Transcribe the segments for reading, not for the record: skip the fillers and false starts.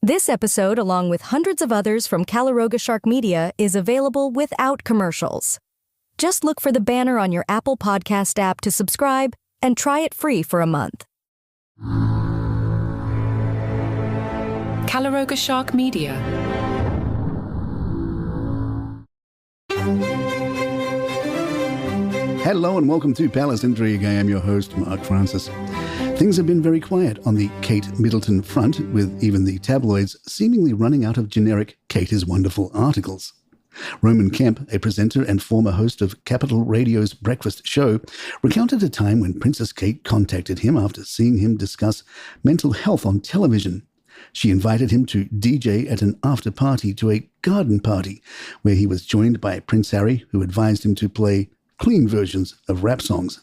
This episode, along with hundreds of others from Calaroga Shark Media, is available without commercials. Just look for the banner on your Apple Podcast app to subscribe and try it free for a month. Calaroga Shark Media. Hello and welcome to Palace Intrigue. I am your host, Mark Francis. Things have been very quiet on the Kate Middleton front, with even the tabloids seemingly running out of generic Kate is wonderful articles. Roman Kemp, a presenter and former host of Capital Radio's breakfast show, recounted a time when Princess Kate contacted him after seeing him discuss mental health on television. She invited him to DJ at an after-party to a garden party, where he was joined by Prince Harry, who advised him to play clean versions of rap songs.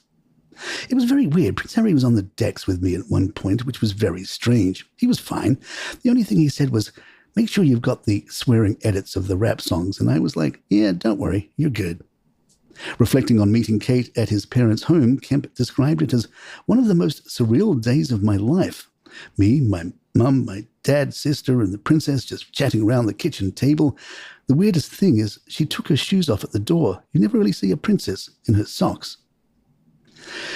It was very weird. Prince Harry was on the decks with me at one point, which was very strange. He was fine. The only thing he said was, make sure you've got the swearing edits of the rap songs. And I was like, yeah, don't worry, you're good. Reflecting on meeting Kate at his parents' home, Kemp described it as one of the most surreal days of my life. Me, my mum, my dad, sister, and the princess just chatting around the kitchen table. The weirdest thing is she took her shoes off at the door. You never really see a princess in her socks.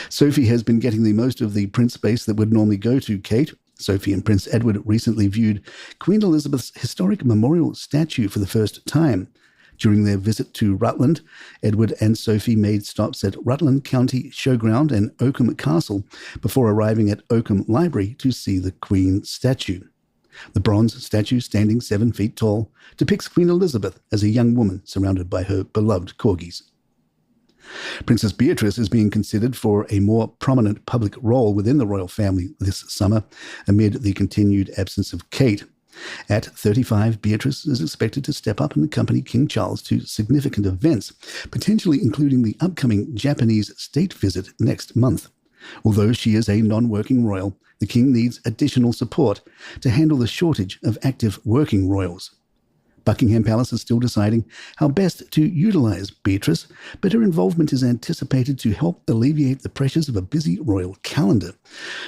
Sophie has been getting the most of the print space that would normally go to Kate. Sophie and Prince Edward recently viewed Queen Elizabeth's historic memorial statue for the first time. During their visit to Rutland, Edward and Sophie made stops at Rutland County Showground and Oakham Castle before arriving at Oakham Library to see the Queen statue. The bronze statue, standing 7 feet tall, depicts Queen Elizabeth as a young woman surrounded by her beloved corgis. Princess Beatrice is being considered for a more prominent public role within the royal family this summer, amid the continued absence of Kate. At 35, Beatrice is expected to step up and accompany King Charles to significant events, potentially including the upcoming Japanese state visit next month. Although she is a non-working royal, the king needs additional support to handle the shortage of active working royals. Buckingham Palace is still deciding how best to utilize Beatrice, but her involvement is anticipated to help alleviate the pressures of a busy royal calendar.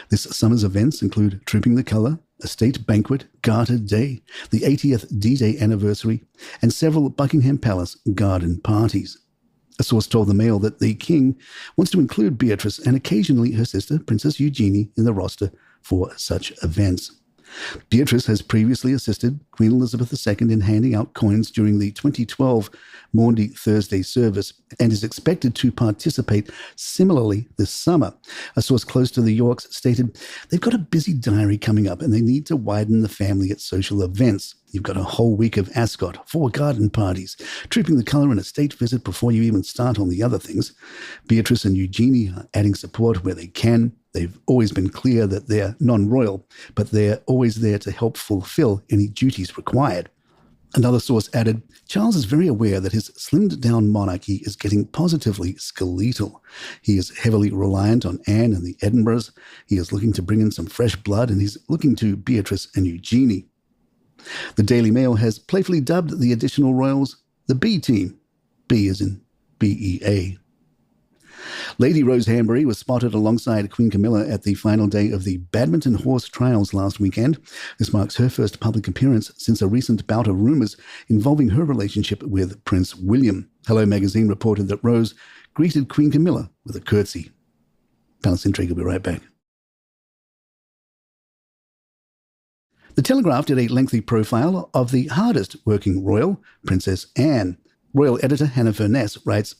This summer's events include Trooping the Colour, a state banquet, Garter Day, the 80th D-Day anniversary, and several Buckingham Palace garden parties. A source told the Mail that the king wants to include Beatrice and occasionally her sister, Princess Eugenie, in the roster for such events. Beatrice has previously assisted Queen Elizabeth II in handing out coins during the 2012 Maundy Thursday service and is expected to participate similarly this summer. A source close to the Yorks stated, they've got a busy diary coming up and they need to widen the family at social events. You've got a whole week of Ascot, 4 garden parties, Trooping the Colour and a state visit before you even start on the other things. Beatrice and Eugenie are adding support where they can. They've always been clear that they're non-royal, but they're always there to help fulfill any duties required. Another source added, Charles is very aware that his slimmed-down monarchy is getting positively skeletal. He is heavily reliant on Anne and the Edinburghs. He is looking to bring in some fresh blood, and he's looking to Beatrice and Eugenie. The Daily Mail has playfully dubbed the additional royals the Bea Team. B as in B-E-A. Lady Rose Hanbury was spotted alongside Queen Camilla at the final day of the badminton horse trials last weekend. This marks her first public appearance since a recent bout of rumours involving her relationship with Prince William. Hello magazine reported that Rose greeted Queen Camilla with a curtsy. Palace Intrigue will be right back. The Telegraph did a lengthy profile of the hardest working royal, Princess Anne. Royal editor Hannah Furness writes,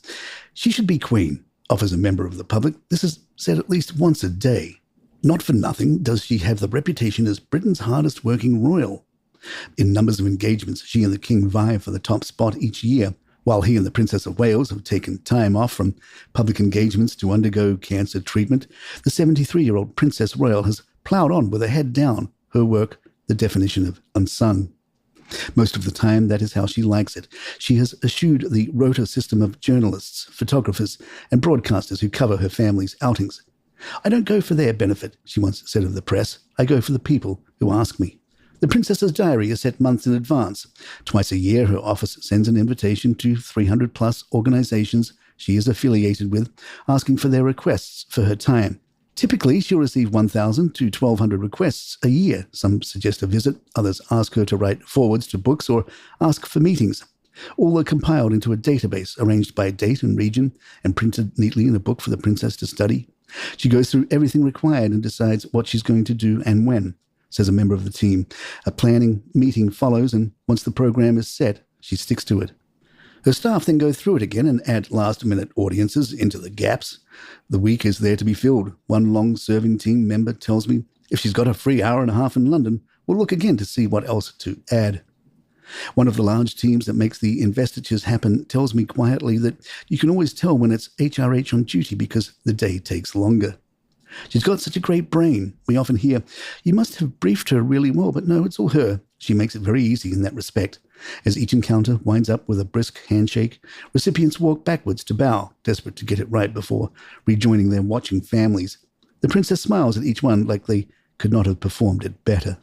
she should be queen. Offers a member of the public, this is said at least once a day. Not for nothing does she have the reputation as Britain's hardest working royal. In numbers of engagements, she and the king vie for the top spot each year, while he and the Princess of Wales have taken time off from public engagements to undergo cancer treatment. The 73-year-old Princess Royal has ploughed on with her head down, her work the definition of unsung. Most of the time, that is how she likes it. She has eschewed the rota system of journalists, photographers, and broadcasters who cover her family's outings. I don't go for their benefit, she once said of the press. I go for the people who ask me. The Princess's diary is set months in advance. Twice a year, her office sends an invitation to 300-plus organizations she is affiliated with, asking for their requests for her time. Typically, she'll receive 1,000 to 1,200 requests a year. Some suggest a visit, others ask her to write forwards to books or ask for meetings. All are compiled into a database arranged by date and region and printed neatly in a book for the princess to study. She goes through everything required and decides what she's going to do and when, says a member of the team. A planning meeting follows, and once the program is set, she sticks to it. Her staff then go through it again and add last-minute audiences into the gaps. The week is there to be filled. One long-serving team member tells me if she's got a free hour and a half in London, we'll look again to see what else to add. One of the large teams that makes the investitures happen tells me quietly that you can always tell when it's HRH on duty because the day takes longer. She's got such a great brain. We often hear, you must have briefed her really well, but no, it's all her. She makes it very easy in that respect. As each encounter winds up with a brisk handshake, recipients walk backwards to bow, desperate to get it right before rejoining their watching families. The princess smiles at each one like they could not have performed it better.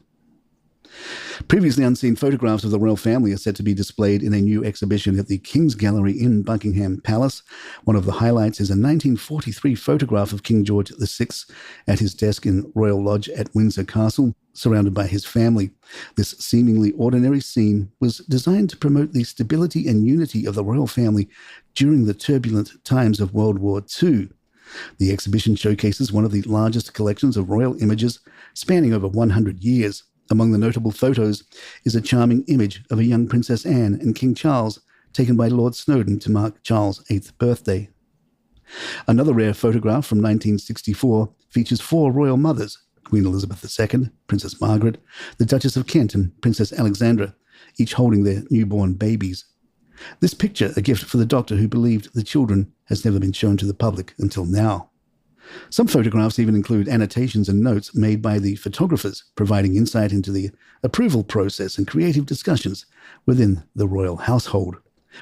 Previously unseen photographs of the royal family are set to be displayed in a new exhibition at the King's Gallery in Buckingham Palace. One of the highlights is a 1943 photograph of King George VI at his desk in Royal Lodge at Windsor Castle, surrounded by his family. This seemingly ordinary scene was designed to promote the stability and unity of the royal family during the turbulent times of World War II. The exhibition showcases one of the largest collections of royal images spanning over 100 years. Among the notable photos is a charming image of a young Princess Anne and King Charles, taken by Lord Snowdon to mark Charles' 8th birthday. Another rare photograph from 1964 features 4 royal mothers: Queen Elizabeth II, Princess Margaret, the Duchess of Kent, and Princess Alexandra, each holding their newborn babies. This picture, a gift for the doctor who believed the children, has never been shown to the public until now. Some photographs even include annotations and notes made by the photographers, providing insight into the approval process and creative discussions within the royal household.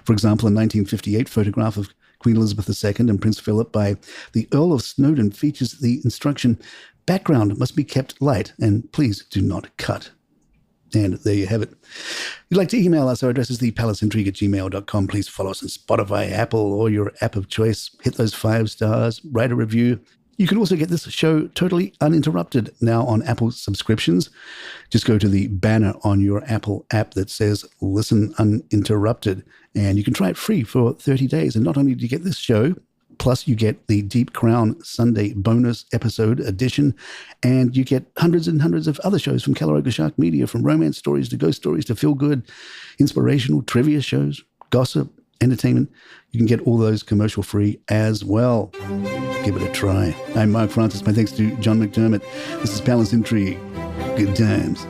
For example, a 1958 photograph of Queen Elizabeth II and Prince Philip by the Earl of Snowdon features the instruction, "Background must be kept light and please do not cut." And there you have it. If you'd like to email us, our address is thepalaceintrigue@gmail.com. Please follow us on Spotify, Apple, or your app of choice. Hit those 5 stars, write a review. You can also get this show totally uninterrupted now on Apple subscriptions. Just go to the banner on your Apple app that says Listen Uninterrupted, and you can try it free for 30 days. And not only do you get this show, plus you get the Deep Crown Sunday bonus episode edition, and you get hundreds and hundreds of other shows from Calaroga Shark Media, from romance stories to ghost stories to feel-good, inspirational trivia shows, gossip, entertainment. You can get all those commercial-free as well. Give it a try. I'm Mark Francis. My thanks to John McDermott. This is Palace Intrigue. Good times.